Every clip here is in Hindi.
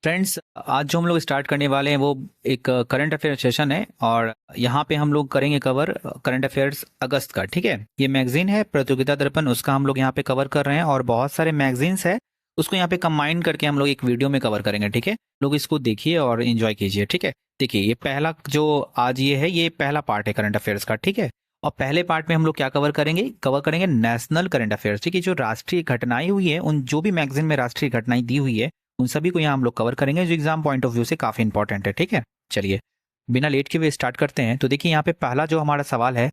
फ्रेंड्स, आज जो हम लोग स्टार्ट करने वाले हैं वो एक करंट अफेयर सेशन है और यहाँ पे हम लोग करेंगे कवर करंट अफेयर्स अगस्त का। ठीक है, ये मैगजीन है प्रतियोगिता दर्पण, उसका हम लोग यहाँ पे कवर कर रहे हैं और बहुत सारे मैगजीन्स है उसको यहाँ पे कंबाइन करके हम लोग एक वीडियो में कवर करेंगे। ठीक है, लोग इसको देखिए और इन्जॉय कीजिए। ठीक है, देखिए ये पहला जो आज ये है, ये पहला पार्ट है करंट अफेयर्स का। ठीक है, और पहले पार्ट में हम लोग क्या कवर करेंगे नेशनल करंट अफेयर्स। ठीक है, जो राष्ट्रीय घटनाएं हुई है, उन जो भी मैगजीन में राष्ट्रीय घटनाएं दी हुई है उन सभी को यहाँ हम लोग कवर करेंगे, जो एग्जाम पॉइंट ऑफ व्यू से काफी इंपॉर्टेंट है। ठीक है, चलिए बिना लेट के हुए स्टार्ट करते हैं। तो देखिए यहाँ पे पहला जो हमारा सवाल है,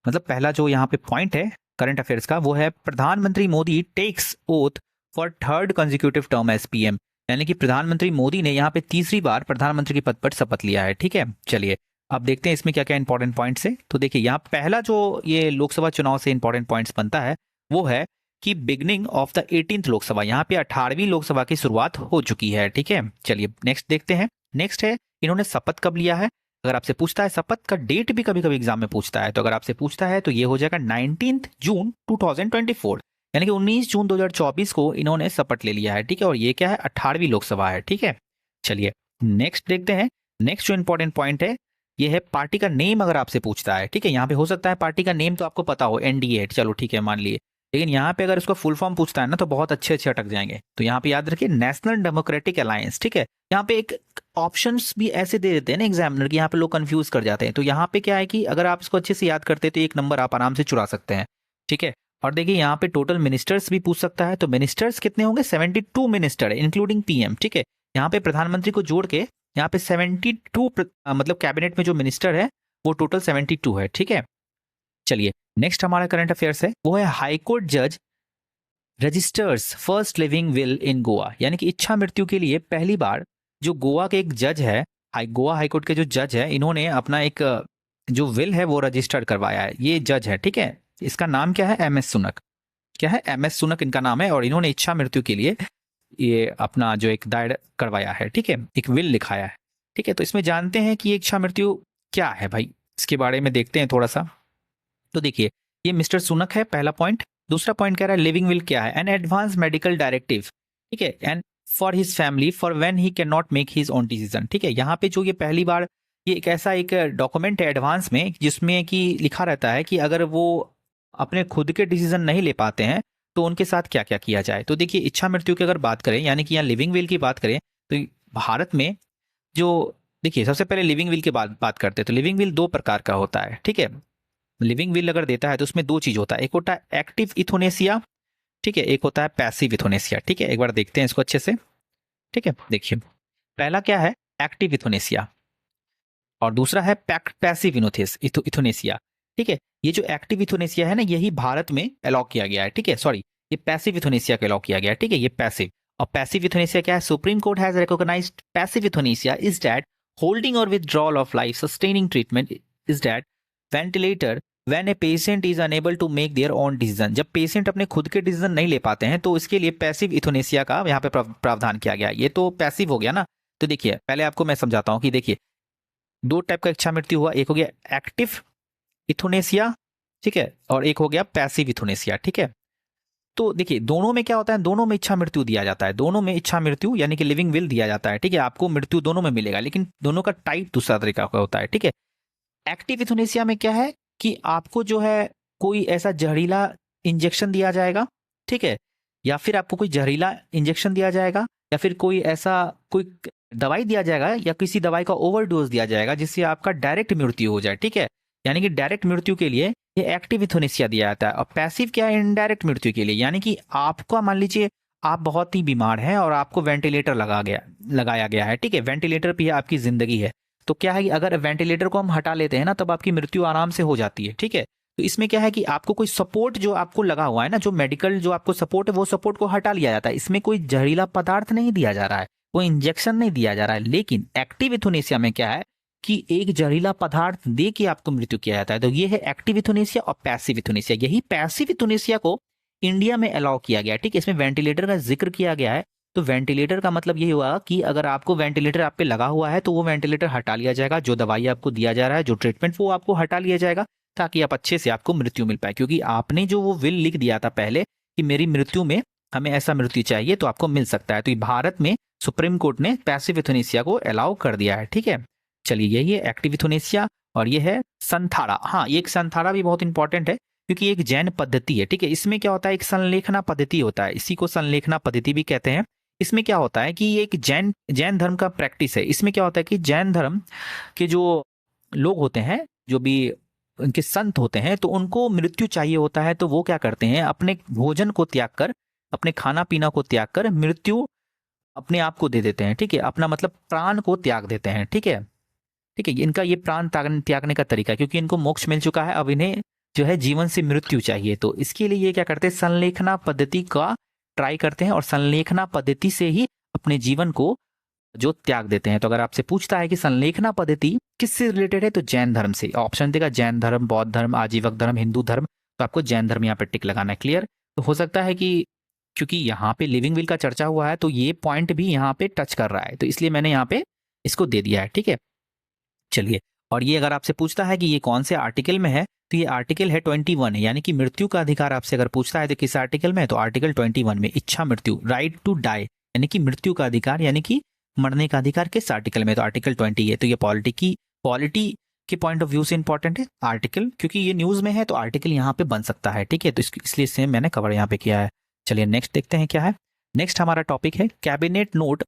मतलब पहला जो यहाँ पे पॉइंट है करंट अफेयर्स का, वो है प्रधानमंत्री Modi takes oath for third consecutive term as PM. यानी कि प्रधानमंत्री मोदी ने यहाँ पे तीसरी बार प्रधानमंत्री के पद पर शपथ लिया है। ठीक है, चलिए अब देखते हैं इसमें क्या क्या इंपॉर्टेंट पॉइंट्स है। तो देखिए यहाँ पहला जो ये लोकसभा चुनाव से इंपॉर्टेंट पॉइंट्स बनता है वो है कि beginning of the 18th Lok Sabha, यहाँ पे 18वीं लोकसभा की शुरुआत हो चुकी है। ठीक है, चलिए नेक्स्ट देखते हैं। नेक्स्ट है इन्होंने शपथ कब लिया है। अगर आपसे पूछता है शपथ का डेट भी कभी कभी एग्जाम में पूछता है, तो अगर आपसे पूछता है तो ये हो जाएगा 19 जून 2024, यानी कि 19 जून 2024 को इन्होंने शपथ ले लिया है। ठीक है, और ये क्या है 18वीं लोकसभा है। ठीक है, चलिए नेक्स्ट देखते हैं। नेक्स्ट जो इंपॉर्टेंट पॉइंट है ये है पार्टी का नेम। अगर आपसे पूछता है, ठीक है, यहाँ पे हो सकता है पार्टी का नेम तो आपको पता हो, एनडीए, चलो ठीक है मान लिए, लेकिन यहाँ पे अगर इसको फुल फॉर्म पूछता है ना तो बहुत अच्छे अच्छे अटक जाएंगे। तो यहाँ पे याद रखिए नेशनल डेमोक्रेटिक अलायंस। ठीक है, यहाँ पे एक ऑप्शंस भी ऐसे दे देते हैं ना एग्जामिनर की, यहाँ पे लोग कंफ्यूज कर जाते हैं। तो यहाँ पे क्या है कि अगर आप इसको अच्छे से याद करते हैं तो एक नंबर आप आराम से चुरा सकते हैं। ठीक है, और देखिए यहाँ पे टोटल मिनिस्टर्स भी पूछ सकता है, तो मिनिस्टर्स कितने होंगे, 72 मिनिस्टर है इंक्लूडिंग पीएम। ठीक है, यहाँ पे प्रधानमंत्री को जोड़ के यहाँ पे 72 मतलब कैबिनेट में जो मिनिस्टर है वो टोटल 72 है। ठीक है, चलिए नेक्स्ट हमारा करंट अफेयर्स है वो है हाईकोर्ट जज registers first living will in Goa. यानी कि इच्छा मृत्यु के लिए पहली बार जो गोवा के एक जज है, गोवा हाईकोर्ट के जो जज है, इन्होंने अपना एक जो विल है वो रजिस्टर्ड करवाया है। ये जज है, ठीक है, इसका नाम क्या है, एम एस सुनक। क्या है, एम एस सुनक इनका नाम है, और इन्होंने इच्छा मृत्यु के लिए ये अपना जो एक दायर करवाया है। ठीक है, एक विल लिखाया है। ठीक है, तो इसमें जानते हैं कि ये इच्छा मृत्यु क्या है भाई, इसके बारे में देखते हैं थोड़ा सा। तो देखिए ये मिस्टर सुनक है, पहला पॉइंट। दूसरा पॉइंट कह रहा है लिविंग विल क्या है, एन एडवांस मेडिकल डायरेक्टिव। ठीक है, and for his family for when he can not make his own decision. ठीक है, यहाँ पे जो ये पहली बार ये एक ऐसा एक डॉक्यूमेंट है एडवांस में जिसमें कि लिखा रहता है कि अगर वो अपने खुद के डिसीजन नहीं ले पाते हैं तो उनके साथ क्या क्या किया जाए। तो देखिए इच्छा मृत्यु की अगर बात करें, यानी कि यहाँ लिविंग विल की बात करें, तो भारत में जो देखिए सबसे पहले लिविंग विल की बात करते हैं। तो लिविंग विल दो प्रकार का होता है। ठीक है, लिविंग विल अगर देता है तो उसमें दो चीज होता है, एक होता है एक्टिव इथोनेसिया, ठीक है, एक होता है पैसिव इथोनेसिया। ठीक है, एक बार देखते हैं इसको अच्छे से। ठीक है, देखिए पहला क्या है, एक्टिव इथोनेसिया, और दूसरा है पैसिव इथोनेसिया। ठीक है, ये जो एक्टिव इथोनेसिया है ना, यही भारत में अलाउ किया गया है। ठीक है, सॉरी, ये पैसिव इथोनेसिया को अलाउ किया गया है। ठीक है, ये पैसिव, और पैसिव इथोनेसिया क्या है, Supreme Court has recognised passive euthanasia is that holding or withdrawal of life sustaining treatment is that ventilator when a patient is unable to make their own decision. जब पेशेंट अपने खुद के डिसीजन नहीं ले पाते हैं तो इसके लिए पैसिव इथोनेसिया का यहाँ पे प्रावधान किया गया। ये तो पैसिव हो गया ना। तो देखिए पहले आपको मैं समझाता हूँ कि देखिए दो टाइप का इच्छा मृत्यु हुआ, एक हो गया एक्टिव इथोनेसिया, ठीक है, और एक हो गया पैसिव इथोनेसिया। ठीक है, तो देखिए दोनों में क्या होता है, दोनों में इच्छा मृत्यु दिया जाता है, दोनों में इच्छा मृत्यु यानी कि लिविंग विल दिया जाता है। ठीक है, आपको मृत्यु दोनों में मिलेगा, लेकिन दोनों का टाइप दूसरा तरीका का होता है। ठीक है, एक्टिव इथोनेसिया में क्या है कि आपको जो है कोई ऐसा जहरीला इंजेक्शन दिया जाएगा, ठीक है, या फिर आपको कोई जहरीला इंजेक्शन दिया जाएगा, या फिर कोई ऐसा कोई दवाई दिया जाएगा, या किसी दवाई का ओवरडोज दिया जाएगा जिससे आपका डायरेक्ट मृत्यु हो जाए। ठीक है, यानी कि डायरेक्ट मृत्यु के लिए ये एक्टिव इथोनेसिया दिया जाता है, और पैसिव क्या है, इनडायरेक्ट मृत्यु के लिए, यानी कि आपका मान लीजिए आप बहुत ही बीमार हैं और आपको वेंटिलेटर लगाया गया है। ठीक है, वेंटिलेटर पे आपकी जिंदगी है, तो क्या है कि अगर वेंटिलेटर को हम हटा लेते हैं ना तब आपकी मृत्यु आराम से हो जाती है। ठीक है, तो इसमें क्या है कि आपको कोई सपोर्ट जो आपको लगा हुआ है ना, जो मेडिकल जो आपको सपोर्ट है, वो सपोर्ट को हटा लिया जाता है। इसमें कोई जहरीला पदार्थ नहीं दिया जा रहा है, कोई इंजेक्शन नहीं दिया जा रहा है। लेकिन एक्टिव इथोनेसिया में क्या है कि एक जहरीला पदार्थ दे के आपको मृत्यु किया जाता है। तो ये है एक्टिव इथोनेसिया और पैसिव इथोनेसिया। यही पैसिव इथोनेसिया को इंडिया में अलाउ किया गया है। ठीक है, इसमें वेंटिलेटर का जिक्र किया गया है। तो वेंटिलेटर का मतलब ये हुआ कि अगर आपको वेंटिलेटर आप पे लगा हुआ है तो वो वेंटिलेटर हटा लिया जाएगा, जो दवाई आपको दिया जा रहा है, जो ट्रीटमेंट, वो आपको हटा लिया जाएगा, ताकि आप अच्छे से आपको मृत्यु मिल पाए। क्योंकि आपने जो वो विल लिख दिया था पहले कि मेरी मृत्यु में हमें ऐसा मृत्यु चाहिए तो आपको मिल सकता है। तो भारत में सुप्रीम कोर्ट ने पैसिव यूथनेसिया को अलाउ कर दिया है, ठीक है। चलिए यही है एक्टिव यूथनेसिया और ये है संथारा। हाँ, ये एक संथारा भी बहुत इंपॉर्टेंट है क्योंकि एक जैन पद्धति है, ठीक है। इसमें क्या होता है, एक संलेखना पद्धति होता है, इसी को संलेखना पद्धति भी कहते हैं। इसमें क्या होता है कि ये एक जैन धर्म का प्रैक्टिस है। इसमें क्या होता है कि जैन धर्म के जो लोग होते हैं, जो भी उनके संत होते हैं, तो उनको मृत्यु चाहिए होता है, तो वो क्या करते हैं, अपने भोजन को त्याग कर, अपने खाना पीना को त्याग कर मृत्यु अपने आप को दे देते हैं, ठीक है। अपना मतलब प्राण को त्याग देते हैं, ठीक है। ठीक है, इनका ये प्राण त्यागने का तरीका है, क्योंकि इनको मोक्ष मिल चुका है, अब इन्हें जो है जीवन से मृत्यु चाहिए। तो इसके लिए ये क्या करते हैं, संलेखना पद्धति का ट्राई करते हैं और संलेखना पद्धति से ही अपने जीवन को जो त्याग देते हैं। तो अगर आपसे पूछता है कि संलेखना पद्धति किससे रिलेटेड है, तो जैन धर्म से। ऑप्शन देगा जैन धर्म, बौद्ध धर्म, आजीवक धर्म, हिंदू धर्म, तो आपको जैन धर्म यहाँ पे टिक लगाना है। क्लियर। तो हो सकता है कि क्योंकि यहाँ पे लिविंग विल का चर्चा हुआ है, तो ये पॉइंट भी यहाँ पे टच कर रहा है, तो इसलिए मैंने यहाँ पे इसको दे दिया है, ठीक है। चलिए, और ये अगर आपसे पूछता है कि ये कौन से आर्टिकल में है, तो ये आर्टिकल है 21 है, यानी कि मृत्यु का अधिकार आपसे अगर पूछता है तो किस आर्टिकल में है, तो आर्टिकल 21 में। इच्छा मृत्यु, राइट टू डाई, यानी कि मृत्यु का अधिकार, यानी कि मरने का अधिकार किस आर्टिकल में, तो आर्टिकल 20 है। तो ये पॉलिटी के पॉइंट ऑफ व्यू से इंपॉर्टेंट है आर्टिकल, क्योंकि ये न्यूज में है तो आर्टिकल यहाँ पे बन सकता है, ठीक है। तो इसलिए सेम मैंने कवर यहाँ पे किया है। चलिए नेक्स्ट देखते हैं क्या है। नेक्स्ट हमारा टॉपिक है cabinet note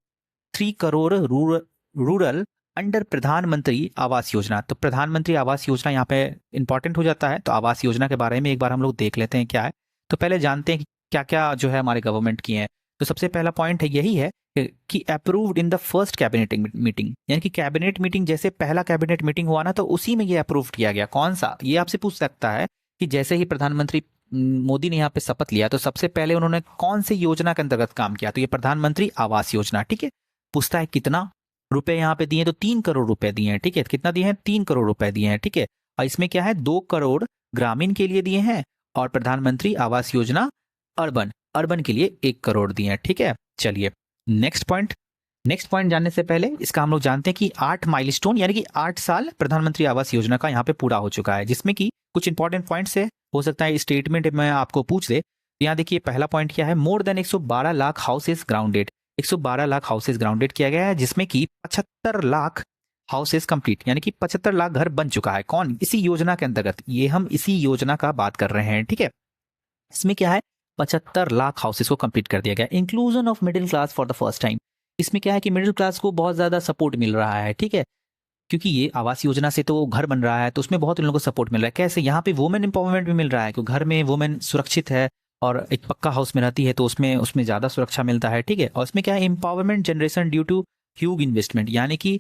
3 crore rural under प्रधानमंत्री आवास योजना। तो प्रधानमंत्री आवास योजना यहाँ पे इंपॉर्टेंट हो जाता है, तो आवास योजना के बारे में एक बार हम लोग देख लेते हैं क्या है। तो पहले जानते हैं कि क्या क्या जो है हमारे गवर्नमेंट की है। तो सबसे पहला पॉइंट है यही है कि approved in the first cabinet meeting, यानी कि कैबिनेट मीटिंग जैसे पहला कैबिनेट मीटिंग हुआ ना, तो उसी में ये अप्रूव किया गया। कौन सा, ये आपसे पूछ सकता है कि जैसे ही प्रधानमंत्री मोदी ने यहाँ पे शपथ लिया, तो सबसे पहले उन्होंने कौन सी योजना के अंतर्गत काम किया, तो ये प्रधानमंत्री आवास योजना, ठीक है। पूछता है कितना रुपए यहाँ पे दिए, तो 3 करोड़ रुपए दिए हैं, ठीक है। कितना दिए हैं, 3 करोड़ रुपए दिए हैं, ठीक है। और इसमें क्या है, 2 करोड़ ग्रामीण के लिए दिए हैं और प्रधानमंत्री आवास योजना अर्बन के लिए 1 करोड़ दिए हैं, ठीक है। चलिए नेक्स्ट पॉइंट जानने से पहले इसका हम लोग जानते हैं कि 8 माइलस्टोन, यानी कि 8 साल प्रधानमंत्री आवास योजना का यहाँ पे पूरा हो चुका है, जिसमें कि कुछ इंपॉर्टेंट पॉइंट्स है, हो सकता है स्टेटमेंट में आपको पूछ दे। यहाँ देखिए पहला पॉइंट क्या है, more than 112 lakh houses grounded, 112 lakh houses grounded किया गया है, जिसमें कि 75 लाख हाउसेस कंप्लीट, यानी कि 75 लाख घर बन चुका है। कौन, इसी योजना के अंतर्गत, ये हम इसी योजना का बात कर रहे हैं, ठीक है। इसमें क्या है, 75 लाख हाउसेस को कंप्लीट कर दिया गया। Inclusion of middle class for the first time, इसमें क्या है कि मिडिल क्लास को बहुत ज्यादा सपोर्ट मिल रहा है, ठीक है, क्योंकि ये आवास योजना से तो घर बन रहा है, तो उसमें बहुत उन लोगों को सपोर्ट मिल रहा है। कैसे, यहाँ पे वुमेन एम्पावरमेंट भी मिल रहा है, क्योंकि घर में वुमेन सुरक्षित है और एक पक्का हाउस में रहती है, तो उसमें ज्यादा सुरक्षा मिलता है, ठीक है। और इसमें क्या है, empowerment generation due to huge investment, यानी कि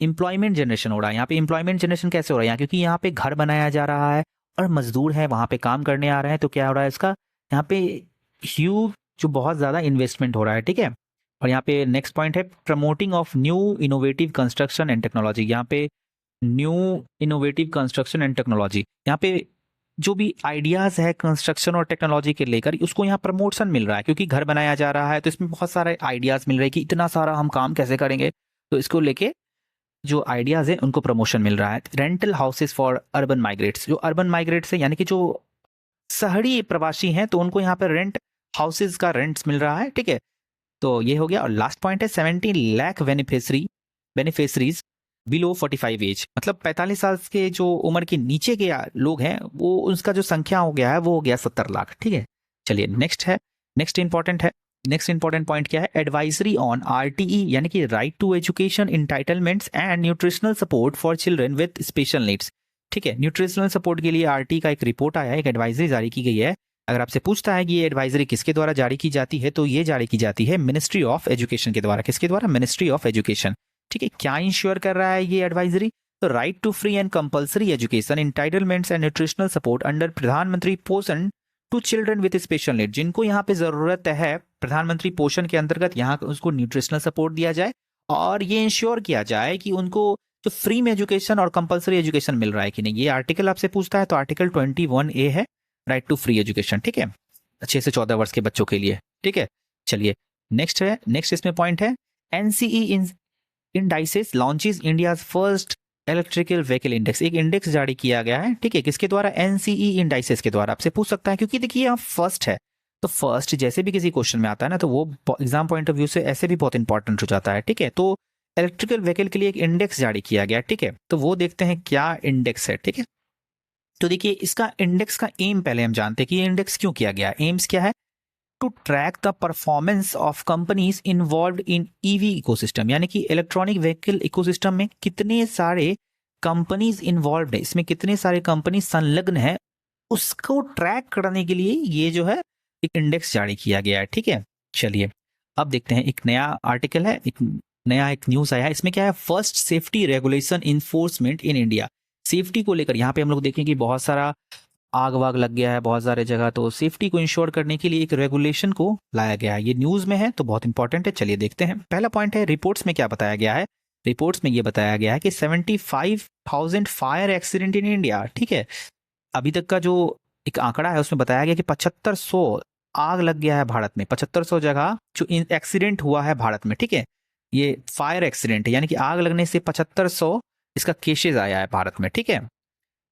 एम्प्लॉयमेंट जनरेशन हो रहा है। यहाँ पे एम्प्लॉयमेंट जनरेशन कैसे हो रहा है, क्योंकि यहाँ पे घर बनाया जा रहा है और मजदूर है वहां पे काम करने आ रहे हैं, तो क्या हो रहा है, इसका यहाँ पे ह्यूज जो बहुत ज्यादा इन्वेस्टमेंट हो रहा है, ठीक है। और यहाँ पे नेक्स्ट पॉइंट है promoting of new innovative construction and technology. यहाँ पे new innovative construction and technology, यहाँ पे जो भी आइडियाज है कंस्ट्रक्शन और टेक्नोलॉजी के लेकर, उसको यहाँ प्रमोशन मिल रहा है, क्योंकि घर बनाया जा रहा है, तो इसमें बहुत सारे आइडियाज मिल रहे हैं कि इतना सारा हम काम कैसे करेंगे, तो इसको लेके जो आइडियाज है उनको प्रमोशन मिल रहा है। Rental houses for urban migrates, जो अर्बन माइग्रेट्स है यानी कि जो शहरी प्रवासी हैं, तो उनको यहाँ पर रेंट हाउसेज का रेंट्स मिल रहा है, ठीक है। तो ये हो गया। और लास्ट पॉइंट है 70 लाख बेनिफिशरीज बिलो 45 एज, मतलब 45 साल के जो उम्र के नीचे के लोग हैं, वो उसका जो संख्या हो गया है वो हो गया 70 लाख, ठीक है। चलिए नेक्स्ट इंपॉर्टेंट पॉइंट क्या है, एडवाइजरी ऑन आरटीई, यानी कि right to education entitlements and nutritional support for children with special needs, ठीक है। न्यूट्रिशनल सपोर्ट के लिए आरटी का एक रिपोर्ट आया है, एक एडवाइजरी जारी की गई है। अगर आपसे पूछता है कि ये एडवाइजरी किसके द्वारा जारी की जाती है, तो ये जारी की जाती है मिनिस्ट्री ऑफ एजुकेशन के द्वारा। किसके द्वारा, मिनिस्ट्री ऑफ एजुकेशन, ठीक है। क्या इंश्योर कर रहा है ये एडवाइजरी, तो right to free and compulsory education entitlements and nutritional support under प्रधानमंत्री Poshan to children with special need, जिनको यहाँ पे जरूरत है प्रधानमंत्री पोषण के अंतर्गत, यहाँ उसको न्यूट्रिशनल सपोर्ट दिया जाए और ये इंश्योर किया जाए कि उनको जो फ्री में एजुकेशन और कंपल्सरी एजुकेशन मिल रहा है कि नहीं। ये आर्टिकल आपसे पूछता है, तो आर्टिकल 21A है, राइट टू फ्री एजुकेशन, ठीक है, 6 से 14 वर्ष के बच्चों के लिए, ठीक है। चलिए नेक्स्ट इसमें पॉइंट है NSE indices launches India's first electrical vehicle index, एक इंडेक्स जारी किया गया है, ठीक है। किसके द्वारा, एनसीई इंडाइसेस के द्वारा। आपसे पूछ सकता है, क्योंकि देखिए यहाँ फर्स्ट है, तो फर्स्ट जैसे भी किसी क्वेश्चन में आता है ना, तो वो एग्जाम पॉइंट ऑफ व्यू से ऐसे भी बहुत इंपॉर्टेंट हो जाता है, ठीक है। तो इलेक्ट्रिकल व्हीकल के लिए एक इंडेक्स जारी किया गया, ठीक है, तो वो देखते हैं क्या इंडेक्स है, ठीक है। तो देखिए इसका इंडेक्स का एम पहले हम जानते हैं कि ये इंडेक्स क्यों किया गया। एम्स क्या है? To track the performance of companies involved in EV ecosystem, यानी कि इलेक्ट्रॉनिक व्हीकल इकोसिस्टम में कितने सारे कंपनीज इन्वॉल्व है, इसमें कितने सारे कंपनी संलग्न है, उसको ट्रैक करने के लिए ये जो है एक इंडेक्स जारी किया गया है, ठीक है। चलिए अब देखते हैं, एक नया आर्टिकल है, एक न्यूज आया है। इसमें क्या है? First safety regulation enforcement in India. Safety को लेकर यहाँ पे हम लोग देखें कि बहुत सारा आग वाग लग गया है बहुत सारे जगह, तो सेफ्टी को इंश्योर करने के लिए एक रेगुलेशन को लाया गया है। ये न्यूज में है तो बहुत इंपॉर्टेंट है। चलिए देखते हैं। पहला पॉइंट है रिपोर्ट्स में क्या बताया गया है। रिपोर्ट्स में ये बताया गया है कि 75,000 फायर एक्सीडेंट इन इंडिया, ठीक है। अभी तक का जो एक आंकड़ा है उसमें बताया गया कि 7500 आग लग गया है भारत में, 7500 जगह जो एक्सीडेंट हुआ है भारत में, ठीक है। ये फायर एक्सीडेंट है, यानी कि आग लगने से 7500 इसका केसेज आया है भारत में, ठीक है।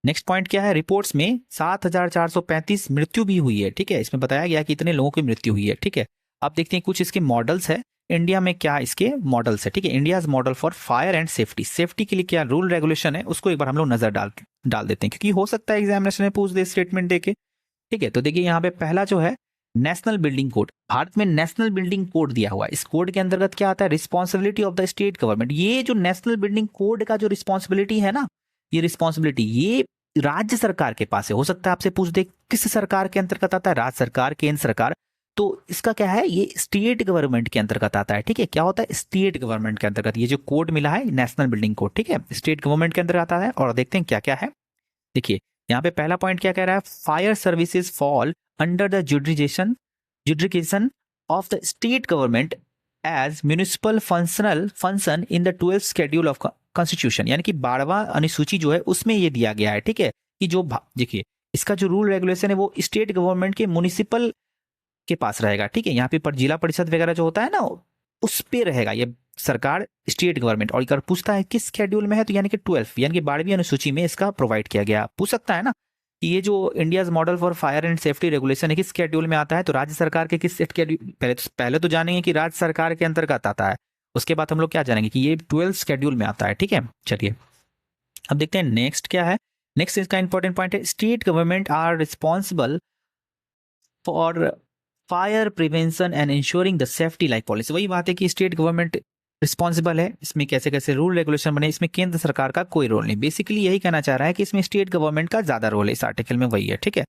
नेक्स्ट पॉइंट क्या है? रिपोर्ट्स में 7,435 मृत्यु भी हुई है, ठीक है। इसमें बताया गया कि इतने लोगों की मृत्यु हुई है, ठीक है। अब देखते हैं कुछ इसके मॉडल्स है, इंडिया में क्या इसके मॉडल्स है, ठीक है। India's model for fire and safety, safety के लिए क्या रूल रेगुलेशन है उसको एक बार हम लोग नजर डाल देते हैं, क्योंकि हो सकता है एग्जामिनेशन में पूछ दे स्टेटमेंट देके, ठीक है। तो देखिए यहाँ पे पहला जो है नेशनल बिल्डिंग कोड, भारत में नेशनल बिल्डिंग कोड दिया हुआ है। इस कोड के अंतर्गत क्या आता है? Responsibility of the state government. ये जो नेशनल बिल्डिंग कोड का जो रिस्पॉन्सिबिलिटी है ना, ये रिस्पॉन्सिबिलिटी ये राज्य सरकार के पास है। हो सकता है आपसे पूछ दे किस सरकार के अंतर्गत आता है, राज्य सरकार, केंद्र सरकार, तो इसका क्या है? ये स्टेट गवर्नमेंट के अंतर्गत आता है, ठीक है। क्या होता है? स्टेट गवर्नमेंट के अंतर्गत ये जो कोड मिला है नेशनल बिल्डिंग कोड, ठीक है, स्टेट गवर्नमेंट के अंतर्गत आता है। और देखते हैं क्या क्या है। देखिए यहाँ पे पहला पॉइंट क्या कह रहा है? Fire services fall under the jurisdiction of the state government as municipal function in the 12th schedule of constitution, यानी कि 12वां अनुसूची जो है उसमें ये दिया गया है, ठीक है, कि जो देखिए इसका जो रूल रेगुलेशन है वो स्टेट गवर्नमेंट के म्युनिसिपल के पास रहेगा, ठीक है। यहाँ पे पर जिला परिषद वगैरह जो होता है ना उस पे रहेगा ये सरकार, स्टेट गवर्नमेंट। और अगर पूछता है किस शेड्यूल में है, तो यानी कि 12 यानी कि 12वीं अनुसूची में इसका प्रोवाइड किया गया। पूछ सकता है ना कि ये जो India's model for fire and safety regulation है किस शेड्यूल में आता है, तो राज्य सरकार के किस शेड्यूल, पहले तो जानेंगे कि राज्य सरकार के अंतर्गत आता है, उसके बाद हम लोग क्या जानेंगे कि ये 12 शेड्यूल में आता है, ठीक है। चलिए अब देखते हैं नेक्स्ट क्या है। नेक्स्ट इसका इंपॉर्टेंट पॉइंट है state government are responsible for fire prevention and insuring the safety like policy. वही बात है कि स्टेट गवर्नमेंट रिस्पॉन्सिबल है, इसमें कैसे कैसे रूल रेगुलेशन बने, इसमें केंद्र सरकार का कोई रोल नहीं। बेसिकली यही कहना चाह रहा है कि इसमें स्टेट गवर्नमेंट का ज्यादा रोल है, इस आर्टिकल में वही है, ठीक है,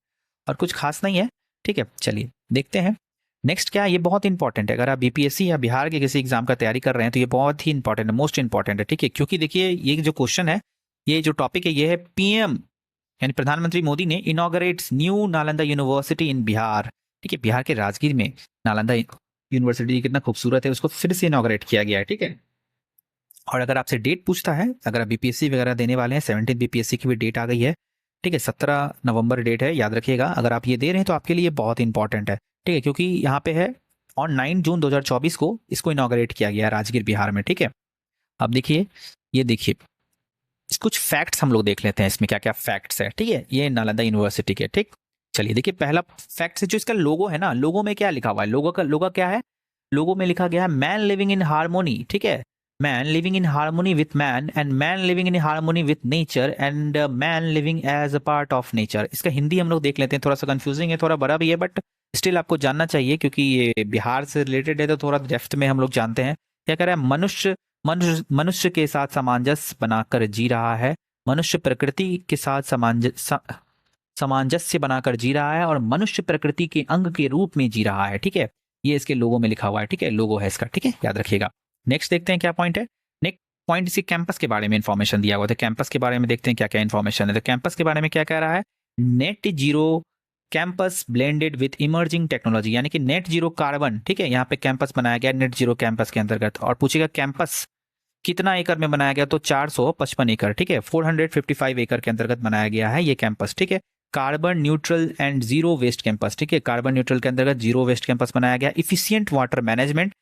और कुछ खास नहीं है, ठीक है। चलिए देखते हैं नेक्स्ट क्या है। ये बहुत इंपॉर्टेंट है, अगर आप बीपीएससी या बिहार के किसी एग्जाम का तैयारी कर रहे हैं तो ये बहुत ही इंपॉर्टेंट है, मोस्ट इंपॉर्टेंट है, ठीक है। क्योंकि देखिए ये जो क्वेश्चन है, ये जो टॉपिक है, ये है पीएम यानी प्रधानमंत्री मोदी ने इनॉग्रेट्स न्यू नालंदा यूनिवर्सिटी इन बिहार, ठीक है। बिहार के राजगीर में नालंदा यूनिवर्सिटी कितना खूबसूरत है, उसको फिर से इनॉग्रेट किया गया है, ठीक है। और अगर आपसे डेट पूछता है, अगर आप बीपीएससी वगैरह देने वाले हैं, 17 बीपीएससी की भी डेट आ गई है, ठीक है, 17 नवंबर डेट है, याद रखिएगा। अगर आप ये दे रहे हैं तो आपके लिए बहुत इंपॉर्टेंट है, ठीक है, क्योंकि यहाँ पे है ऑन 9 जून 2024 को इसको इनॉग्रेट किया गया है राजगीर बिहार में, ठीक है। अब देखिए ये देखिए कुछ फैक्ट्स हम लोग देख लेते हैं, इसमें क्या क्या फैक्ट्स है, ठीक है, ये नालंदा यूनिवर्सिटी के, ठीक। चलिए देखिए पहला फैक्ट है जो इसका लोगो है ना, लोगो में क्या लिखा हुआ है, लोगो क्या है, लोगो में लिखा गया है मैन लिविंग इन हार्मोनी, ठीक है, man living in harmony with man and man living in harmony with nature and man living as a part of nature. इसका हिंदी हम लोग देख लेते हैं, थोड़ा सा कंफ्यूजिंग है, थोड़ा बड़ा भी है, बट स्टिल आपको जानना चाहिए क्योंकि ये बिहार से रिलेटेड है, तो थोड़ा डेप्थ में हम लोग जानते हैं। क्या कह रहा है? मनुष्य के साथ सामंजस्य बनाकर जी रहा है, मनुष्य प्रकृति के साथ सामंजस्य बनाकर जी रहा है और मनुष्य प्रकृति के अंग के रूप में जी रहा है, ठीक है। ये इसके लोगो में लिखा हुआ है, ठीक है, लोगो है इसका, ठीक है, याद रखिएगा। नेक्स्ट देखते हैं क्या पॉइंट है। नेक्स्ट पॉइंट इसी कैंपस के बारे में इंफॉर्मेशन दिया हुआ था, कैंपस के बारे में देखते हैं क्या क्या इंफॉर्मेशन है। तो कैंपस के बारे में क्या कह रहा है? Net zero campus blended with emerging technology, यानी कि नेट जीरो कार्बन, ठीक है, यहाँ पे कैंपस बनाया गया नेट जीरो कैंपस के अंतर्गत। और पूछेगा कैंपस कितना एकड़ में बनाया गया, तो 455 एकड़, ठीक है, 455 एकड़ के अंतर्गत बनाया गया है ये कैंपस, ठीक है। Carbon neutral and zero waste campus, ठीक है, कार्बन न्यूट्रल के अंतर्गत जीरो वेस्ट कैंपस बनाया गया। Efficient water management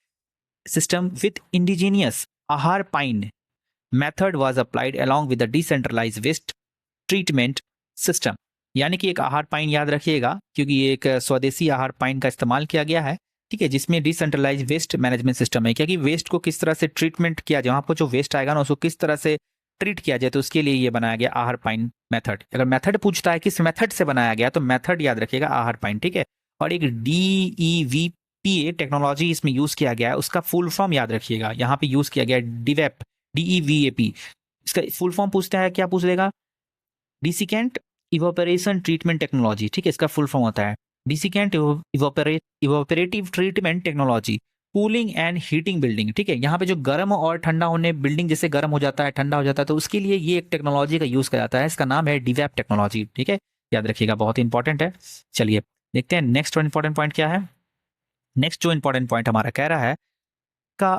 system with indigenous ahar pine method was applied along with the decentralized waste treatment system, यानी कि एक आहार पाइन याद रखिएगा, क्योंकि ये एक स्वदेशी आहार पाइन का इस्तेमाल किया गया है, ठीक है, जिसमें डिसेंट्रलाइज वेस्ट मैनेजमेंट सिस्टम है, क्योंकि वेस्ट को किस तरह से ट्रीटमेंट किया जाए, वहाँ पर जो वेस्ट आएगा ना उसको किस तरह से ट्रीट किया जाए, तो उसके लिए ये बनाया गया आहार पाइन मेथड। अगर मेथड पूछता है किस मेथड से बनाया गया, तो मेथड याद रखिएगा आहार पाइन, ठीक है। और एक DEVPA टेक्नोलॉजी इसमें यूज किया गया है, उसका फुल फॉर्म याद रखिएगा, यहाँ पे यूज किया गया है DEVAP, DEVAP। इसका फुल फॉर्म पूछता है, क्या पूछ लेगा, डिसिकेंट इवोपरेशन ट्रीटमेंट टेक्नोलॉजी, ठीक है, इसका फुल फॉर्म होता है desiccant evaporative treatment technology, cooling and heating building, ठीक है। यहाँ पे जो गर्म और ठंडा होने, बिल्डिंग जैसे गर्म हो जाता है ठंडा हो जाता है, तो उसके लिए ये एक टेक्नोलॉजी का यूज किया जाता है, इसका नाम है DEVAP टेक्नोलॉजी, ठीक है, याद रखिएगा, बहुत ही इंपॉर्टेंट है। चलिए देखते हैं नेक्स्ट इंपॉर्टेंट पॉइंट क्या है। नेक्स्ट जो इंपॉर्टेंट पॉइंट हमारा कह रहा है का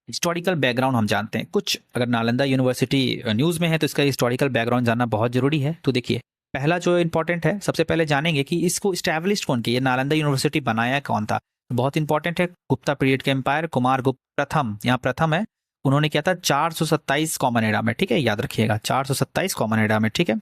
हिस्टोरिकल बैकग्राउंड हम जानते हैं कुछ, अगर नालंदा यूनिवर्सिटी न्यूज़ में है तो इसका हिस्टोरिकल बैकग्राउंड जानना बहुत जरूरी है। तो देखिए पहला जो इंपॉर्टेंट है, सबसे पहले जानेंगे कि इसको स्टैब्लिश कौन किया, नालंदा यूनिवर्सिटी बनाया कौन था। बहुत इंपॉर्टेंट है, गुप्ता पीरियड के एम्पायर, कुमार गुप्त प्रथम, यहाँ प्रथम है, उन्होंने किया था 427 कॉमन एरा में, ठीक है, याद रखिएगा 427 कॉमन एरा में, ठीक है।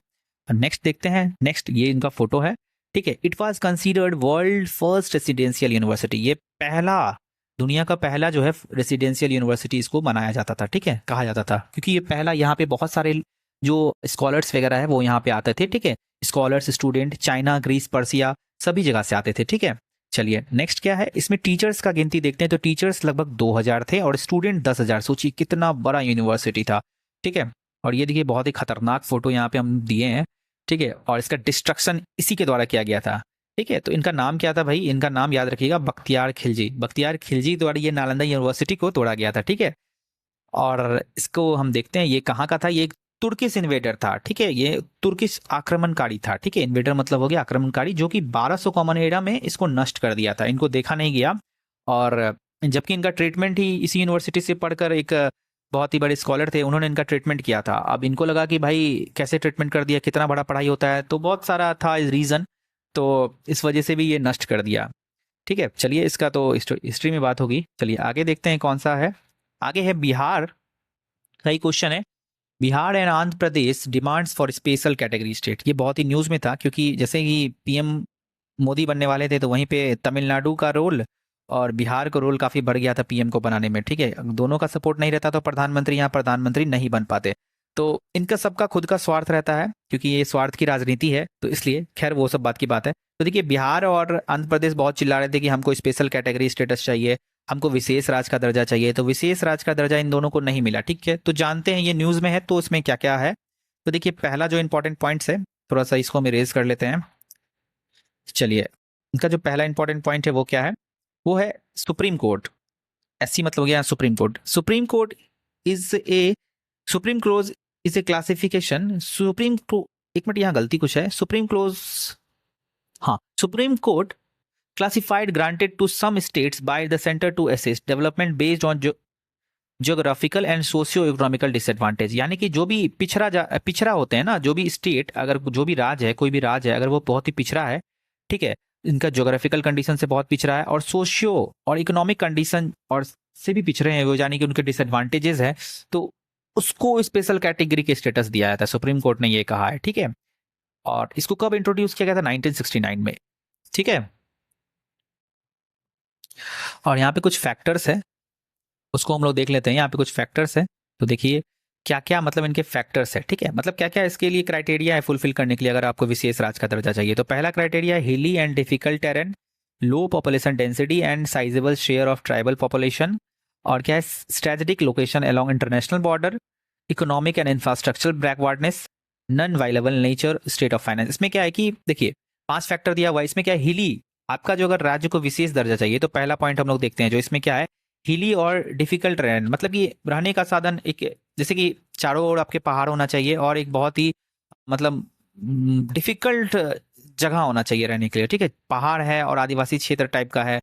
नेक्स्ट देखते हैं, नेक्स्ट ये इनका फोटो है, ठीक है। It was considered world first residential university, ये पहला, दुनिया का पहला जो है रेसिडेंशियल यूनिवर्सिटी इसको बनाया जाता था, ठीक है, कहा जाता था, क्योंकि ये पहला, यहाँ पे बहुत सारे जो स्कॉलर्स वगैरह है वो यहाँ पे आते थे, ठीक है, scholars, student, China, Greece, Persia, सभी जगह से आते थे, ठीक है। चलिए नेक्स्ट क्या है, इसमें टीचर्स का गिनती देखते हैं, तो टीचर्स लगभग 2000 थे और स्टूडेंट 10,000, सोचिए कितना बड़ा यूनिवर्सिटी था, ठीक है। और ये देखिए बहुत ही खतरनाक फोटो यहाँ पे हम दिए हैं, ठीक है, और इसका डिस्ट्रक्शन इसी के द्वारा किया गया था, ठीक है। तो इनका नाम क्या था भाई, इनका नाम याद रखिएगा बख्तियार खिलजी, बख्तियार खिलजी द्वारा ये नालंदा यूनिवर्सिटी को तोड़ा गया था, ठीक है। और इसको हम देखते हैं ये कहाँ का था, ये एक तुर्किश इन्वेडर था, ठीक है, ये तुर्किश आक्रमणकारी था, ठीक है, इन्वेडर मतलब हो गया आक्रमणकारी, जो कि 1200 कॉमन एरा में इसको नष्ट कर दिया था, इनको देखा नहीं गया। और जबकि इनका ट्रीटमेंट ही इसी यूनिवर्सिटी से पढ़कर एक बहुत ही बड़े स्कॉलर थे, उन्होंने इनका ट्रीटमेंट किया था। अब इनको लगा कि भाई कैसे ट्रीटमेंट कर दिया, कितना बड़ा पढ़ाई होता है, तो बहुत सारा था रीज़न, तो इस वजह से भी ये नष्ट कर दिया, ठीक है। चलिए इसका तो हिस्ट्री में बात होगी, चलिए आगे देखते हैं कौन सा है। आगे है बिहार का ही क्वेश्चन है, Bihar and Andhra Pradesh demands for special category state, ये बहुत ही न्यूज़ में था, क्योंकि जैसे ही पीएम मोदी बनने वाले थे तो वहीं पे तमिलनाडु का रोल और बिहार का रोल काफ़ी बढ़ गया था पीएम को बनाने में, ठीक है। दोनों का सपोर्ट नहीं रहता तो प्रधानमंत्री यहाँ प्रधानमंत्री नहीं बन पाते, तो इनका सबका खुद का स्वार्थ रहता है, क्योंकि ये स्वार्थ की राजनीति है, तो इसलिए खैर वो सब बात की बात है। तो देखिए बिहार और आंध्र प्रदेश बहुत चिल्ला रहे थे कि हमको स्पेशल कैटेगरी स्टेटस चाहिए, हमको विशेष राज्य का दर्जा चाहिए, तो विशेष राज्य का दर्जा इन दोनों को नहीं मिला, ठीक है। तो जानते हैं ये न्यूज़ में है तो उसमें क्या क्या है। तो देखिए पहला जो इंपॉर्टेंट पॉइंट्स है, थोड़ा सा इसको हम इरेज कर लेते हैं। चलिए इनका जो पहला इंपॉर्टेंट पॉइंट है वो क्या है, वो है सुप्रीम कोर्ट, एससी मतलब हो गया supreme court. Supreme court is a, supreme close is a classification, supreme एक मिनट यहाँ गलती कुछ है, सुप्रीम क्लोज, हाँ, supreme court classified granted to some states by the center to assist development based on geographical and socio-economical disadvantage, यानी कि जो भी पिछड़ा होते हैं ना, जो भी स्टेट, अगर जो भी राज्य है, कोई भी राज्य है अगर वो बहुत ही पिछड़ा है, ठीक है, इनका ज्योग्राफिकल कंडीशन से बहुत पिछड़ा है और सोशियो और इकोनॉमिक कंडीशन और से भी पिछड़े हैं वो, यानी कि उनके डिसएडवांटेजेस है, तो उसको स्पेशल कैटेगरी के स्टेटस दिया जाता है, सुप्रीम कोर्ट ने ये कहा है, ठीक है। और इसको कब इंट्रोड्यूस किया गया था, 1969 में, ठीक है। और यहाँ पे कुछ फैक्टर्स है, उसको हम लोग देख लेते हैं, यहाँ पे कुछ फैक्टर्स है, तो देखिए क्या क्या मतलब इनके फैक्टर्स है, ठीक है, मतलब क्या क्या इसके लिए क्राइटेरिया है फुलफिल करने के लिए अगर आपको विशेष राज्य का दर्जा चाहिए। तो पहला क्राइटेरिया है hilly and difficult terrain, low population density and sizeable share of tribal population, और क्या है strategic location along international border, economic and infrastructural backwardness, non viable nature, state of finance. इसमें क्या है कि देखिए 5 फैक्टर दिया हुआ है, इसमें क्या है हिली, आपका जो अगर राज्य को विशेष दर्जा चाहिए तो पहला पॉइंट हम लोग देखते हैं, जो इसमें क्या है हिली और डिफिकल्ट टेरेन, मतलब कि रहने का साधन एक, जैसे कि चारों ओर आपके पहाड़ होना चाहिए और एक बहुत ही मतलब डिफिकल्ट जगह होना चाहिए रहने के लिए, ठीक है, पहाड़ है और आदिवासी क्षेत्र टाइप का है,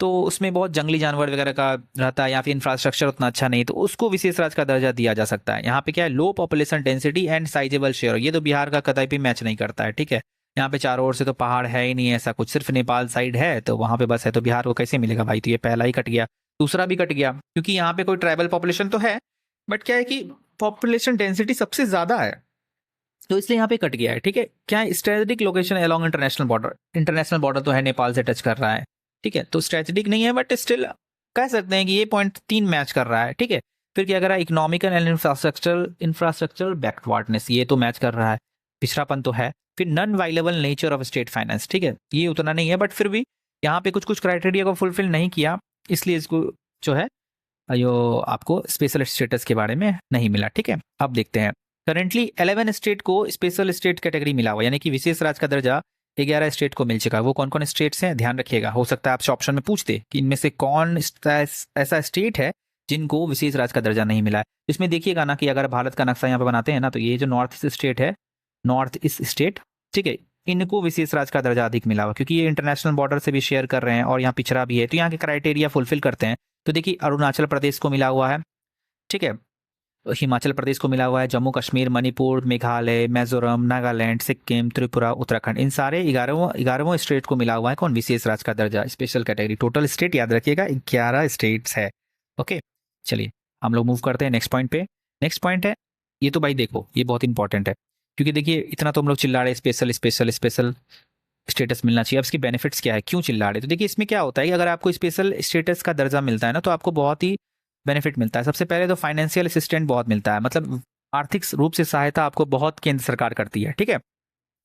तो उसमें बहुत जंगली जानवर वगैरह का रहता है या फिर इंफ्रास्ट्रक्चर उतना अच्छा नहीं, तो उसको विशेष राज्य का दर्जा दिया जा सकता है। यहाँ पे क्या है low population density and sizeable share, ये तो बिहार का कतई भी मैच नहीं करता है, ठीक है, यहाँ पे चारों ओर से तो पहाड़ है ही नहीं, ऐसा कुछ सिर्फ नेपाल साइड है तो वहां पे बस है, तो बिहार को कैसे मिलेगा भाई, तो ये पहला ही कट गया। दूसरा भी कट गया क्योंकि यहाँ पे कोई ट्राइबल पॉपुलेशन तो है, बट क्या है कि पॉपुलेशन डेंसिटी सबसे ज्यादा है, तो इसलिए यहाँ पे कट गया है, ठीक है। क्या है, strategic location along international border, international border तो है, नेपाल से टच कर रहा है, ठीक है। तो स्ट्रेटेजिक नहीं है बट स्टिल कह सकते हैं कि ये पॉइंट 3 मैच कर रहा है, ठीक है। फिर क्या करा, इकोनॉमिकल एंड इंफ्रास्ट्रक्चर बैकवर्डनेस, ये तो मैच कर रहा है, पिछड़ापन तो है। फिर non viable nature of state finance, ठीक है, ये उतना नहीं है बट फिर भी यहाँ पे कुछ कुछ क्राइटेरिया को फुलफिल नहीं किया, इसलिए इसको जो है यो आपको स्पेशल स्टेटस के बारे में नहीं मिला, ठीक है। अब देखते हैं, करेंटली 11 स्टेट को स्पेशल स्टेट कैटेगरी मिला हुआ, यानी कि विशेष राज्य का दर्जा 11 स्टेट को मिल चुका है। वो कौन कौन स्टेट्स हैं, ध्यान रखिएगा, हो सकता है आपसे ऑप्शन में पूछते कि इनमें से कौन ऐसा स्टेट है जिनको विशेष राज्य का दर्जा नहीं मिला है। इसमें देखिएगा ना कि अगर भारत का नक्शा यहाँ पे बनाते हैं ना, तो ये जो नॉर्थ ईस्ट स्टेट है, नॉर्थ ईस्ट स्टेट, ठीक है, इनको विशेष राज्य का दर्जा अधिक मिला हुआ, क्योंकि ये इंटरनेशनल बॉर्डर से भी शेयर कर रहे हैं और यहाँ पिछड़ा भी है, तो यहाँ के क्राइटेरिया फुलफिल करते हैं। तो देखिए अरुणाचल प्रदेश को मिला हुआ है, ठीक है, हिमाचल प्रदेश को मिला हुआ है, जम्मू कश्मीर, मणिपुर, मेघालय, मिजोरम, नागालैंड, सिक्किम, त्रिपुरा, उत्तराखंड, इन सारे 11वें स्टेट को मिला हुआ है कौन, विशेष राज्य का दर्जा, स्पेशल कैटेगरी। टोटल स्टेट याद रखिएगा 11 स्टेट्स है। ओके, चलिए हम लोग मूव करते हैं नेक्स्ट पॉइंट पे। नेक्स्ट पॉइंट है, ये तो भाई देखो ये बहुत इंपॉर्टेंट है, क्योंकि देखिए इतना तो हम लोग चिल्ला रहे स्पेशल स्पेशल स्पेशल स्टेटस मिलना चाहिए। अब इसके बेनिफिट्स क्या है, क्यों चिल्ला रहे, तो देखिए इसमें क्या होता है कि अगर आपको स्पेशल स्टेटस का दर्जा मिलता है ना, तो आपको बहुत ही बेनिफिट मिलता है। सबसे पहले तो फाइनेंशियल असिस्टेंट बहुत मिलता है, मतलब आर्थिक रूप से सहायता आपको बहुत केंद्र सरकार करती है, ठीक है।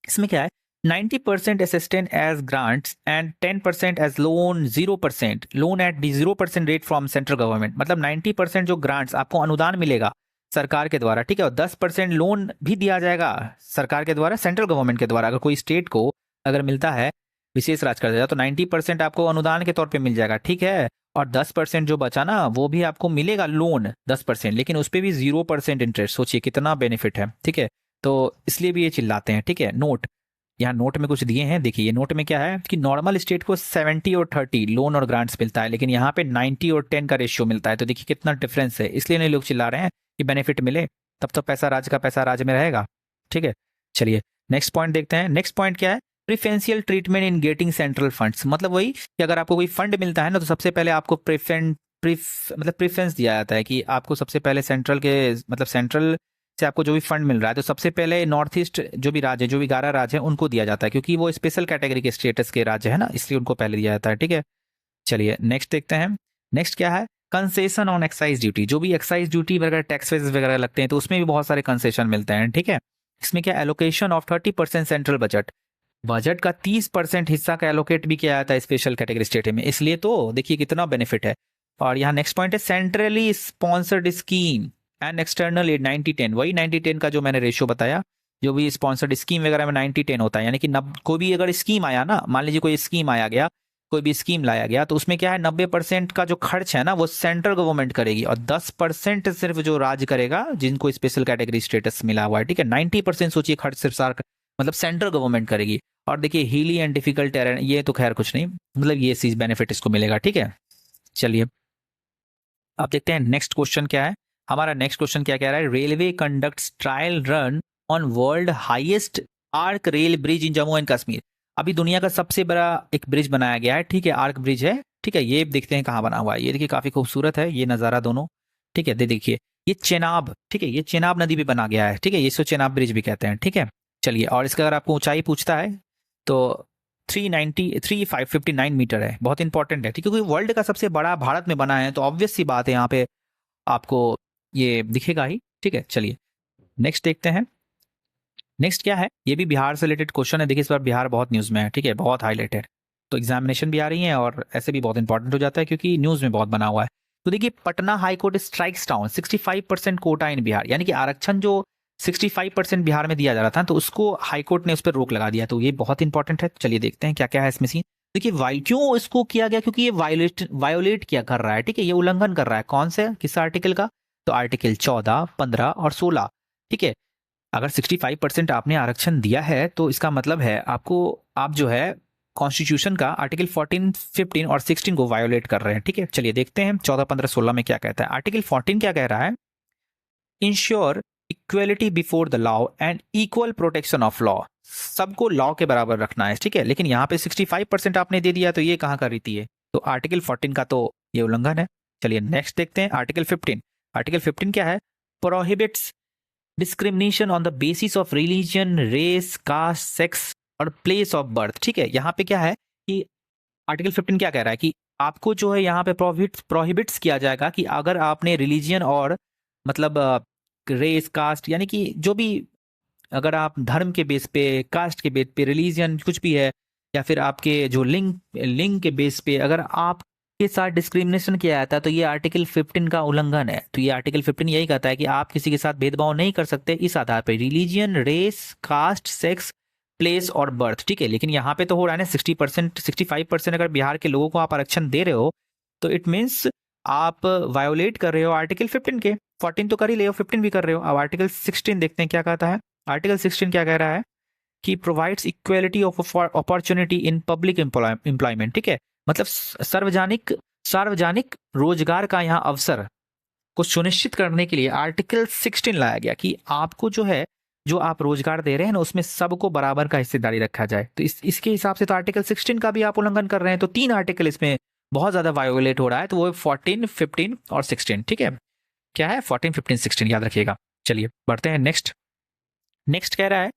इसमें क्या है, 90% assistant as grants and 10% as loan, 0% loan at the 0% rate from central government, मतलब 90% जो ग्रांट्स आपको अनुदान मिलेगा सरकार के द्वारा, ठीक है, और 10% लोन भी दिया जाएगा सरकार के द्वारा, सेंट्रल गवर्नमेंट के द्वारा। अगर कोई स्टेट को अगर मिलता है विशेष राज्य का दर्जा, तो 90% आपको अनुदान के तौर पे मिल जाएगा, ठीक है, और 10% जो बचा ना वो भी आपको मिलेगा लोन 10%, लेकिन उस पर भी 0% इंटरेस्ट। सोचिए कितना बेनिफिट है, ठीक है। तो इसलिए भी ये चिल्लाते हैं, ठीक है। नोट, यहाँ नोट में कुछ दिए हैं, देखिए ये नोट में क्या है कि नॉर्मल स्टेट को 70 और 30 लोन और ग्रांट्स मिलता है, लेकिन यहाँ पे 90 और 10 का रेशियो मिलता है। तो देखिए कितना डिफरेंस है, इसलिए नहीं लोग चिल्ला रहे हैं कि बेनिफिट मिले, तब तो पैसा राज्य का पैसा राज्य में रहेगा, ठीक है। चलिए नेक्स्ट पॉइंट देखते हैं। नेक्स्ट पॉइंट क्या है, preferential treatment in getting central funds, मतलब वही कि अगर आपको कोई फंड मिलता है ना, तो सबसे पहले आपको प्रेफरेंस दिया जाता है कि आपको सबसे पहले सेंट्रल के, मतलब सेंट्रल से आपको जो भी फंड मिल रहा है, तो सबसे पहले नॉर्थ ईस्ट जो भी राज्य, जो भी 11 राज्य हैं उनको दिया जाता है, क्योंकि वो स्पेशल कैटेगरी के स्टेटस के राज्य है ना, इसलिए उनको पहले दिया जाता है, ठीक है। चलिए नेक्स्ट देखते हैं। नेक्स्ट क्या है, कंसेशन ऑन एक्साइज ड्यूटी, जो भी एक्साइज ड्यूटी वगैरह टैक्सेस वगैरह लगते हैं, तो उसमें भी बहुत सारे कंसेशन मिलते हैं, ठीक है। इसमें क्या, एलोकेशन ऑफ 30% सेंट्रल बजट का 30% हिस्सा का एलोकेट भी किया जाता है स्पेशल कैटेगरी स्टेट में, इसलिए तो देखिए कितना बेनिफिट है। और यहाँ नेक्स्ट पॉइंट है, centrally sponsored scheme and external aid 90-10, वही 90-10 का जो मैंने रेशियो बताया, जो भी स्पॉन्सर्ड स्कीम वगैरह में 90-10 होता है, यानी कि कोई भी अगर स्कीम आया ना, मान लीजिए कोई स्कीम आया गया, कोई भी स्कीम लाया गया, तो उसमें क्या है, 90% का जो खर्च है ना वो सेंट्रल गवर्नमेंट करेगी, और 10% सिर्फ जो राज्य करेगा जिनको स्पेशल कैटेगरी स्टेटस मिला हुआ है, ठीक है। 90% सोचिए खर्च सिर्फ मतलब सेंट्रल गवर्नमेंट करेगी। और देखिए हिली एंड डिफिकल्ट टेरेन, ये तो खैर कुछ नहीं, मतलब ये चीज बेनिफिट इसको मिलेगा, ठीक है। चलिए अब देखते हैं नेक्स्ट क्वेश्चन क्या है। हमारा नेक्स्ट क्वेश्चन क्या कह रहा है, railway conducts trial run on world highest arc rail bridge in Jammu and Kashmir. अभी दुनिया का सबसे बड़ा एक ब्रिज बनाया गया है, ठीक है, आर्क ब्रिज है, ठीक है। ये देखते हैं कहाँ बना हुआ है, ये देखिए काफी खूबसूरत है ये नज़ारा दोनों, ठीक है। देखिए ये चेनाब, ठीक है, ये चेनाब नदी पे बना गया है, ठीक है, ये इसको चेनाब ब्रिज भी कहते हैं, ठीक है। चलिए, और इसका अगर आपको ऊंचाई पूछता है तो 359 मीटर है, बहुत इंपॉर्टेंट है, ठीक है, क्योंकि वर्ल्ड का सबसे बड़ा भारत में बना है, तो ऑब्वियस सी बात है यहाँ पे आपको ये दिखेगा ही, ठीक है। चलिए नेक्स्ट देखते हैं। नेक्स्ट क्या है, ये भी बिहार से रिलेटेड क्वेश्चन है, देखिए इस बार बिहार बहुत न्यूज़ में है, ठीक है, बहुत हाईलाइटेड, तो एग्जामिनेशन भी आ रही है और ऐसे भी बहुत इंपॉर्टेंट हो जाता है क्योंकि न्यूज़ में बहुत बना हुआ है। तो देखिए Patna high court strikes down 65% quota in Bihar, यानी कि आरक्षण जो 65% बिहार में दिया जा रहा था, तो उसको हाईकोर्ट ने उस पर रोक लगा दिया, तो ये बहुत इंपॉर्टेंट है। चलिए देखते हैं क्या क्या है इसमें सीन। देखिए क्यों इसको किया गया, क्योंकि ये वायोलेट किया कर रहा है, ठीक है, ये उल्लंघन कर रहा है, कौन से, किस आर्टिकल का, तो आर्टिकल 14, 15 और 16, ठीक है। अगर 65% आपने आरक्षण दिया है, तो इसका मतलब है आपको, आप जो है कॉन्स्टिट्यूशन का आर्टिकल 14, 15 और 16 को वायोलेट कर रहे हैं, ठीक है। चलिए देखते हैं 14, 15, 16 में क्या कहता है। आर्टिकल 14 क्या कह रहा है, ensure equality before the law and equal protection of law, सबको लॉ के बराबर रखना है, ठीक है। लेकिन यहाँ पे 65% आपने दे दिया, तो ये कहाँ का रीति है, तो आर्टिकल 14 का तो ये उल्लंघन है। चलिए नेक्स्ट देखते हैं आर्टिकल 15। आर्टिकल 15 क्या है, prohibits discrimination on the basis of religion, race, caste, sex और प्लेस ऑफ बर्थ। ठीक है, यहाँ पे क्या है कि आर्टिकल 15 क्या कह रहा है कि आपको जो है यहाँ पे प्रोहिबिट्स किया जाएगा कि अगर आपने रिलीजियन और मतलब रेस, कास्ट, यानी कि जो भी, अगर आप धर्म के बेस पे, कास्ट के बेस पे, रिलीजियन कुछ भी है, या फिर आपके जो लिंग के बेस पे अगर आपके साथ डिस्क्रिमिनेशन किया जाता है तो ये आर्टिकल 15 का उल्लंघन है। तो ये आर्टिकल 15 यही कहता है कि आप किसी के साथ भेदभाव नहीं कर सकते इस आधार पर, religion, race, caste, sex, place और बर्थ। ठीक है, लेकिन यहाँ पे तो हो रहा है ना 60%, 65% अगर बिहार के लोगों को आप आरक्षण दे रहे हो तो इट मीन्स आप वायोलेट कर रहे हो आर्टिकल 15 के। 14 तो कर ही ले हो, 15 भी कर रहे हो। अब आर्टिकल 16 देखते हैं क्या कहता है। आर्टिकल 16 क्या कह रहा है कि provides equality of opportunity in public employment. ठीक है, मतलब सार्वजनिक रोजगार का यहाँ अवसर को सुनिश्चित करने के लिए आर्टिकल 16 लाया गया कि आपको जो है, जो आप रोजगार दे रहे हैं ना, उसमें सबको बराबर का हिस्सेदारी रखा जाए। तो इसके हिसाब से तो आर्टिकल 16 का भी आप उल्लंघन कर रहे हैं। तो 3 आर्टिकल इसमें बहुत ज्यादा वायोलेट हो रहा है, तो वो 14, 15 और 16। ठीक है, क्या है 14, 15, 16 याद रखिएगा। चलिए बढ़ते हैं नेक्स्ट। नेक्स्ट कह रहा है,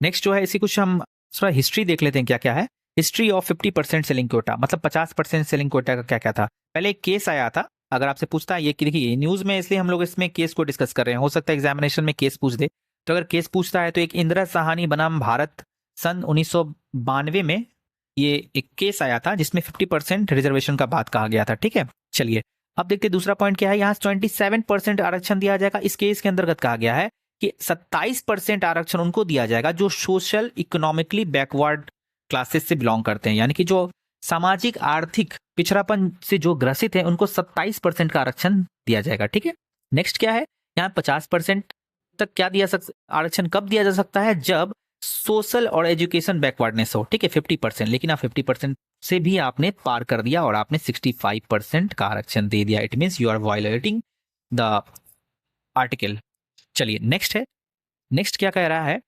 नेक्स्ट जो है इसी कुछ हम थोड़ा हिस्ट्री देख लेते हैं क्या क्या है। हिस्ट्री ऑफ 50% सेलिंग कोटा, मतलब 50% सेलिंग कोटा का क्या क्या था। पहले एक केस आया था, अगर आपसे पूछता है ये कि देखिए न्यूज में, इसलिए हम लोग इसमें केस को डिस्कस कर रहे हैं, हो सकता है एग्जामिनेशन में केस पूछ दे। तो अगर केस पूछता है तो एक इंदिरा साहनी बनाम भारत सन 1992 में ये एक केस आया था जिसमें 50% रिजर्वेशन का बात कहा गया था। ठीक है, चलिए अब देखते हैं दूसरा पॉइंट क्या है। यहाँ 27% आरक्षण दिया जाएगा। इस केस के अंतर्गत कहा गया है कि 27% आरक्षण उनको दिया जाएगा जो सोशल इकोनॉमिकली बैकवर्ड क्लासेस से बिलोंग करते हैं, यानी कि जो सामाजिक आर्थिक पिछड़ापन से जो ग्रसित है उनको 27% का आरक्षण दिया जाएगा। ठीक है, नेक्स्ट क्या है, यहाँ 50% तक क्या दिया आरक्षण कब दिया जा सकता है, जब सोशल और एजुकेशन बैकवर्डनेस हो। ठीक है, 50%, लेकिन आप 50% से भी आपने पार कर दिया और आपने 65% का आरक्षण दे दिया। It means you are violating the article. चलिए नेक्स्ट है। नेक्स्ट क्या कह रहा है,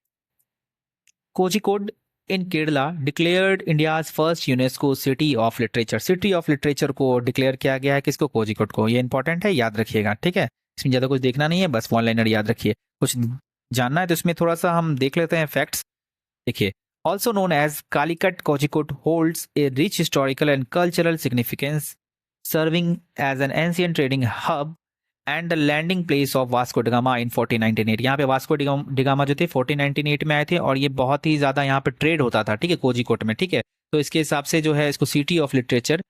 Kozhikode in Kerala declared India's first UNESCO city of literature. City of literature को डिक्लेयर किया गया है किसको, कोझिकोड को। ये इंपॉर्टेंट है, याद रखिएगा। ठीक है, इसमें ज्यादा कुछ देखना नहीं है, बस वन लाइनर याद रखिए। कुछ जानना है तो इसमें थोड़ा सा हम देख लेते हैं फैक्ट्स। देखिए, also known as Calicut, Kozhikode holds a rich historical and cultural significance, serving as an ancient trading hub and the landing place of Vasco da Gama in 1498। यहाँ पे वास्को डिगामा जो थे 1498 में आए थे और ये बहुत ही ज्यादा यहाँ पे ट्रेड होता था। ठीक है, कोझिकोड में। ठीक है, तो इसके हिसाब से जो है इसको सिटी ऑफ लिटरेचर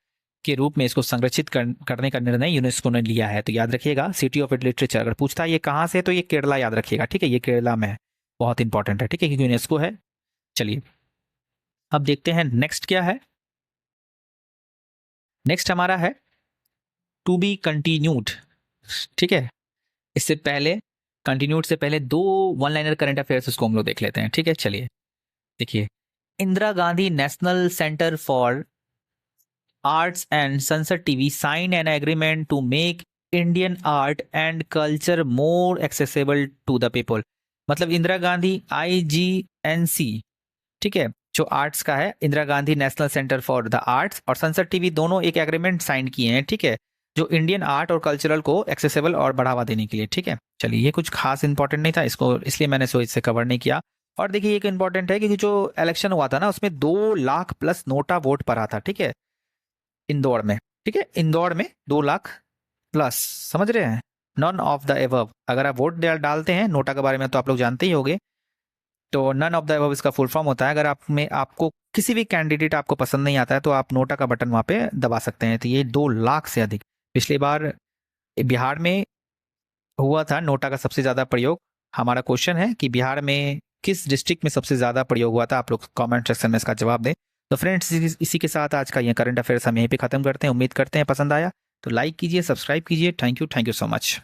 के रूप में इसको संरक्षित करने का निर्णय यूनेस्को ने लिया है। तो याद रखिएगा सिटी ऑफ लिटरेचर। अगर पूछता है ये कहाँ से, तो ये केरला याद रखिएगा। ठीक है, ये केरला में है, बहुत इंपॉर्टेंट है। ठीक है, क्योंकि यूनेस्को है। चलिए अब देखते हैं नेक्स्ट क्या है। नेक्स्ट हमारा है टू बी कंटिन्यूड। ठीक है, इससे पहले कंटिन्यूड से पहले 2 वन लाइनर करंट अफेयर्स उसको हम लोग देख लेते हैं। ठीक है, चलिए देखिए, Indira Gandhi national centre for arts and sunset TV sign an agreement to make Indian art and culture more accessible to the people. मतलब इंदिरा गांधी IGNC, ठीक है, जो आर्ट्स का है, Indira Gandhi national centre for the arts और सनसेट टीवी दोनों एक एग्रीमेंट साइन किए हैं। ठीक है, जो इंडियन आर्ट और कल्चरल को एक्सेसिबल और बढ़ावा देने के लिए। ठीक है, चलिए ये कुछ खास इंपॉर्टेंट नहीं था इसको, इसलिए मैंने इससे कवर नहीं किया। और देखिए एक इंपॉर्टेंट है कि जो इलेक्शन हुआ था ना उसमें 2 लाख प्लस नोटा वोट पड़ा था। ठीक है, इंदौर में। ठीक है, इंदौर में 2 लाख प्लस, समझ रहे हैं, नन ऑफ द एबव। अगर आप वोट डालते हैं नोटा के बारे में तो आप लोग जानते ही होंगे, तो नन ऑफ द एबव इसका फुल फॉर्म होता है। अगर आपको किसी भी कैंडिडेट आपको पसंद नहीं आता है तो आप नोटा का बटन वहां पे दबा सकते हैं। तो ये 2 लाख से अधिक। पिछली बार बिहार में हुआ था नोटा का सबसे ज्यादा प्रयोग। हमारा क्वेश्चन है कि बिहार में किस डिस्ट्रिक्ट में सबसे ज्यादा प्रयोग हुआ था, आप लोग कमेंट सेक्शन में इसका जवाब दें। तो फ्रेंड्स इसी के साथ आज का ये करंट अफेयर्स हम यहीं पे खत्म करते हैं। उम्मीद करते हैं पसंद आया, तो लाइक कीजिए, सब्सक्राइब कीजिए। Thank you so much.